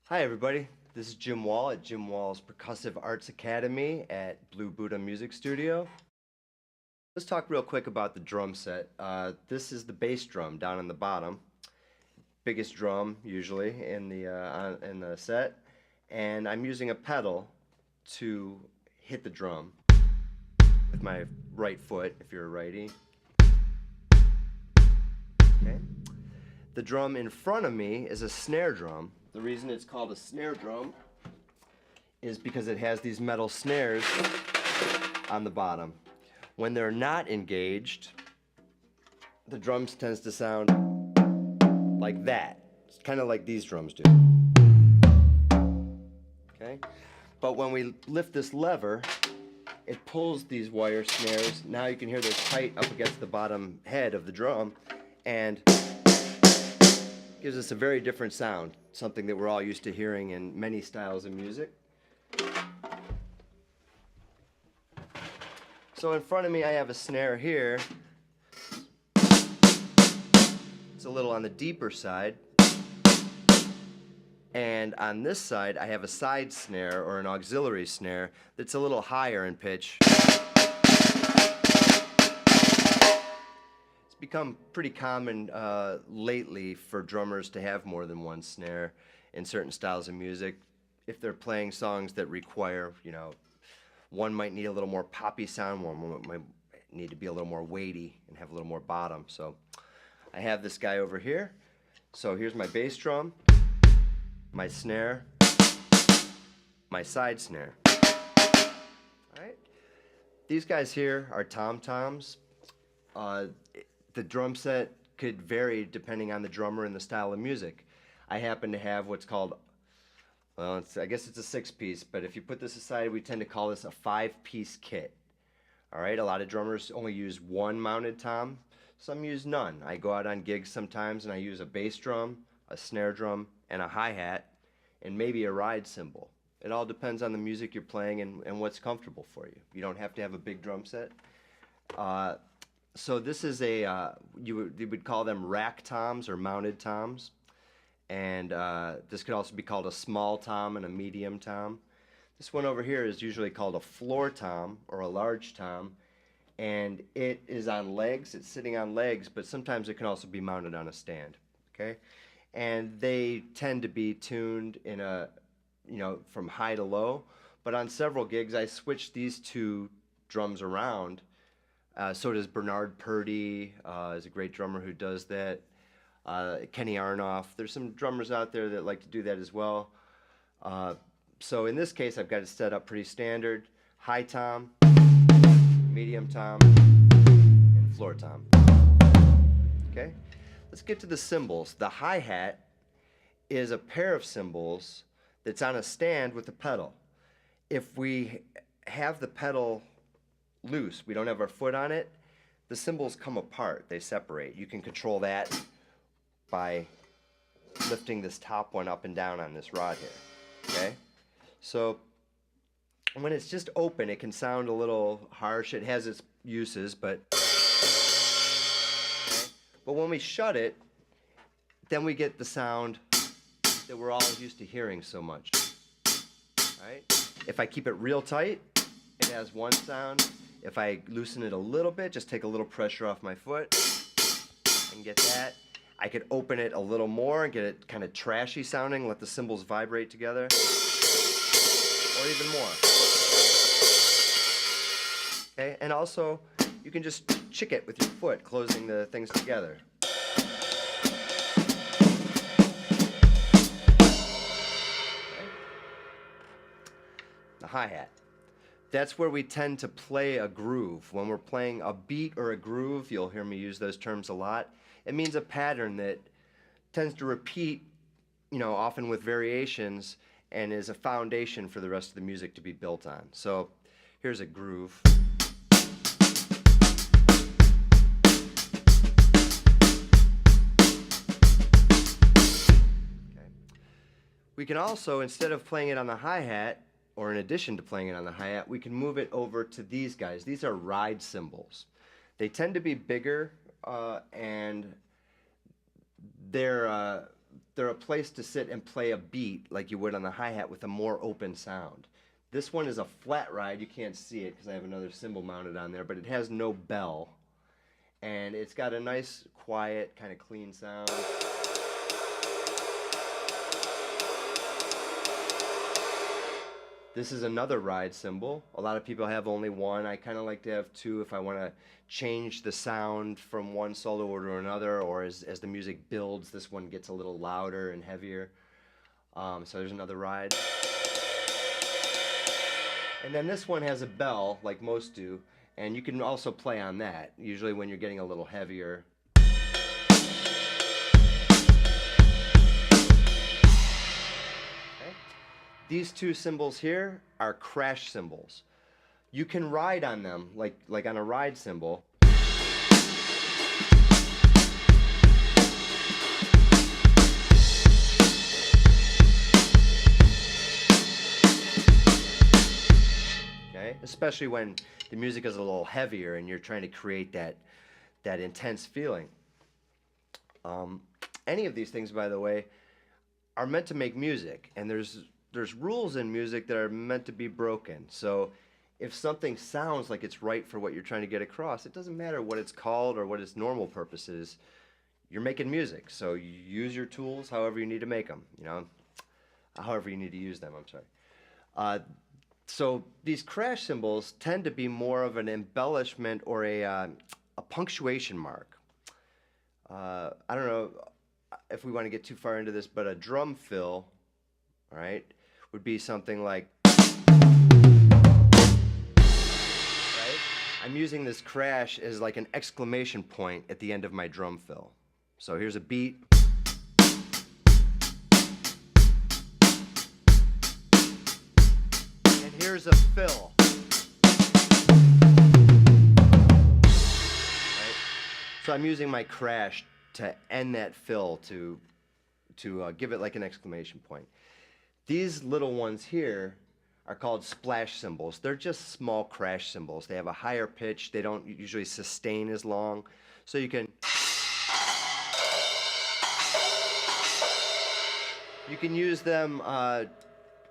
Hi everybody, this is Jim Wall at Jim Wall's Percussive Arts Academy at Blue Buddha Music Studio. Let's talk real quick about the drum set. This is the bass drum down on the bottom, biggest drum usually in the set, and I'm using a pedal to hit the drum with my right foot if you're a righty. Okay. The drum in front of me is a snare drum. The reason it's called a snare drum is because it has these metal snares on the bottom. When they're not engaged, the drums tends to sound like that. It's kind of like these drums do. Okay? But when we lift this lever, it pulls these wire snares. Now you can hear they're tight up against the bottom head of the drum, and gives us a very different sound, something that we're all used to hearing in many styles of music. So in front of me I have a snare here. It's a little on the deeper side. And on this side I have a side snare or an auxiliary snare that's a little higher in pitch. It's become pretty common lately for drummers to have more than one snare in certain styles of music. If they're playing songs that require, one might need a little more poppy sound, one might need to be a little more weighty and have a little more bottom. So I have this guy over here. So here's my bass drum, my snare, my side snare. All right. These guys here are tom-toms. The drum set could vary depending on the drummer and the style of music. I happen to have what's called, well, I guess it's a 6-piece, but if you put this aside, we tend to call this a 5-piece kit. All right, a lot of drummers only use one mounted tom. Some use none. I go out on gigs sometimes and I use a bass drum, a snare drum, and a hi-hat, and maybe a ride cymbal. It all depends on the music you're playing and what's comfortable for you. You don't have to have a big drum set. So this is you would call them rack toms or mounted toms. And this could also be called a small tom and a medium tom. This one over here is usually called a floor tom or a large tom. And it is on legs, it's sitting on legs, but sometimes it can also be mounted on a stand. Okay? And they tend to be tuned in from high to low. But on several gigs I switch these two drums around. So does Bernard Purdy, is a great drummer who does that. Kenny Arnoff. There's some drummers out there that like to do that as well. So in this case, I've got it set up pretty standard. High tom, medium tom, and floor tom. Okay? Let's get to the cymbals. The hi-hat is a pair of cymbals that's on a stand with a pedal. If we have the pedal loose, we don't have our foot on it, the cymbals come apart, they separate. You can control that by lifting this top one up and down on this rod here. Okay? So when it's just open, it can sound a little harsh. It has its uses, but okay? But when we shut it, then we get the sound that we're all used to hearing so much. Right? If I keep it real tight, it has one sound. If I loosen it a little bit, just take a little pressure off my foot and get that. I could open it a little more and get it kind of trashy sounding, let the cymbals vibrate together, or even more. Okay, and also you can just chick it with your foot, closing the things together. Okay. The hi-hat. That's where we tend to play a groove. When we're playing a beat or a groove, you'll hear me use those terms a lot. It means a pattern that tends to repeat, often with variations, and is a foundation for the rest of the music to be built on. So here's a groove. Okay. We can also, instead of playing it on the hi-hat, or in addition to playing it on the hi-hat, we can move it over to these guys. These are ride cymbals. They tend to be bigger and they're they're a place to sit and play a beat like you would on the hi-hat with a more open sound. This one is a flat ride. You can't see it because I have another cymbal mounted on there, but it has no bell. And it's got a nice, quiet, kind of clean sound. This is another ride cymbal. A lot of people have only one. I kind of like to have two if I want to change the sound from one solo to another, or as the music builds, this one gets a little louder and heavier. So there's another ride. And then this one has a bell, like most do, and you can also play on that, usually when you're getting a little heavier. These two cymbals here are crash cymbals. You can ride on them like on a ride cymbal. Okay? Especially when the music is a little heavier and you're trying to create that intense feeling. Any of these things, by the way, are meant to make music, and there's rules in music that are meant to be broken. So if something sounds like it's right for what you're trying to get across, it doesn't matter what it's called or what its normal purpose is. You're making music, so you use your tools however you need to make them, however you need to use them, I'm sorry. So these crash cymbals tend to be more of an embellishment or a punctuation mark. I don't know if we want to get too far into this, but a drum fill, all right, would be something like, right? I'm using this crash as like an exclamation point at the end of my drum fill. So here's a beat. And here's a fill. Right? So I'm using my crash to end that fill to give it like an exclamation point. These little ones here are called splash cymbals. They're just small crash cymbals. They have a higher pitch. They don't usually sustain as long. So you can use them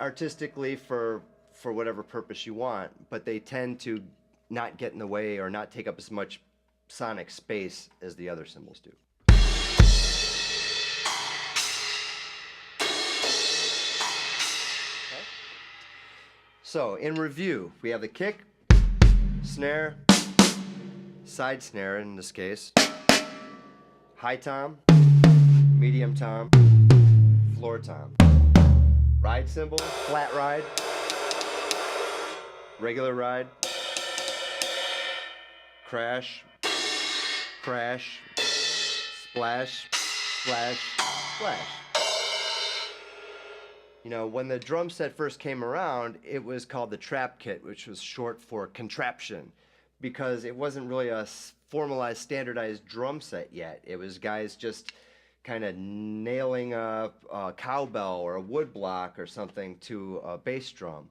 artistically for whatever purpose you want, but they tend to not get in the way or not take up as much sonic space as the other cymbals do. So, in review, we have the kick, snare, side snare in this case, high tom, medium tom, floor tom, ride cymbal, flat ride, regular ride, crash, crash, splash, splash, splash. When the drum set first came around, it was called the trap kit, which was short for contraption, because it wasn't really a formalized, standardized drum set yet. It was guys just kind of nailing a cowbell or a wood block or something to a bass drum.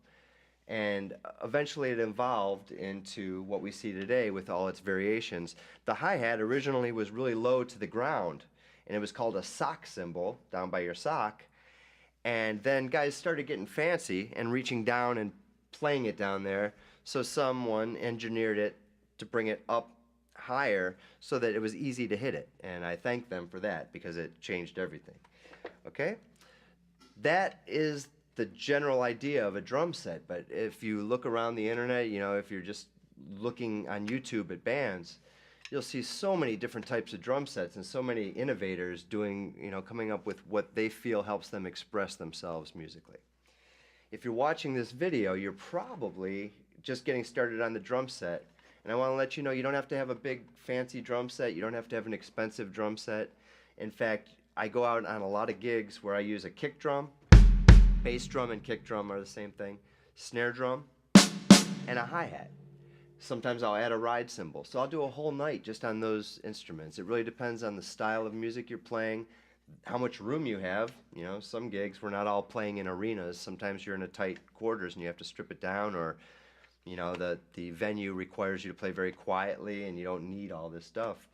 And eventually it evolved into what we see today with all its variations. The hi-hat originally was really low to the ground, and it was called a sock cymbal, down by your sock. And then guys started getting fancy and reaching down and playing it down there, so someone engineered it to bring it up higher so that it was easy to hit it. And I thank them for that, because it changed everything. Okay? That is the general idea of a drum set, but if you look around the internet, if you're just looking on YouTube at bands, you'll see so many different types of drum sets and so many innovators doing, coming up with what they feel helps them express themselves musically. If you're watching this video, you're probably just getting started on the drum set. And I want to let you know, you don't have to have a big fancy drum set. You don't have to have an expensive drum set. In fact, I go out on a lot of gigs where I use a kick drum. Bass drum and kick drum are the same thing. Snare drum and a hi-hat. Sometimes I'll add a ride cymbal. So I'll do a whole night just on those instruments. It really depends on the style of music you're playing, how much room you have. Some gigs, we're not all playing in arenas. Sometimes you're in a tight quarters and you have to strip it down, or the venue requires you to play very quietly and you don't need all this stuff.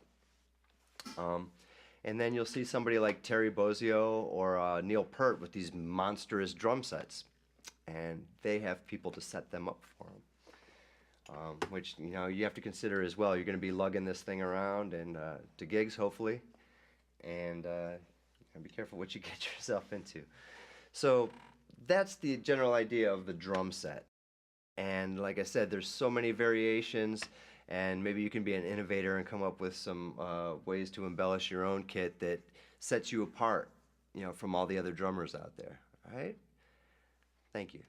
And then you'll see somebody like Terry Bozzio or Neil Peart with these monstrous drum sets, and they have people to set them up for them. Which you have to consider as well. You're going to be lugging this thing around and to gigs, hopefully, and be careful what you get yourself into. So that's the general idea of the drum set. And like I said, there's so many variations, and maybe you can be an innovator and come up with some ways to embellish your own kit that sets you apart, from all the other drummers out there. All right? Thank you.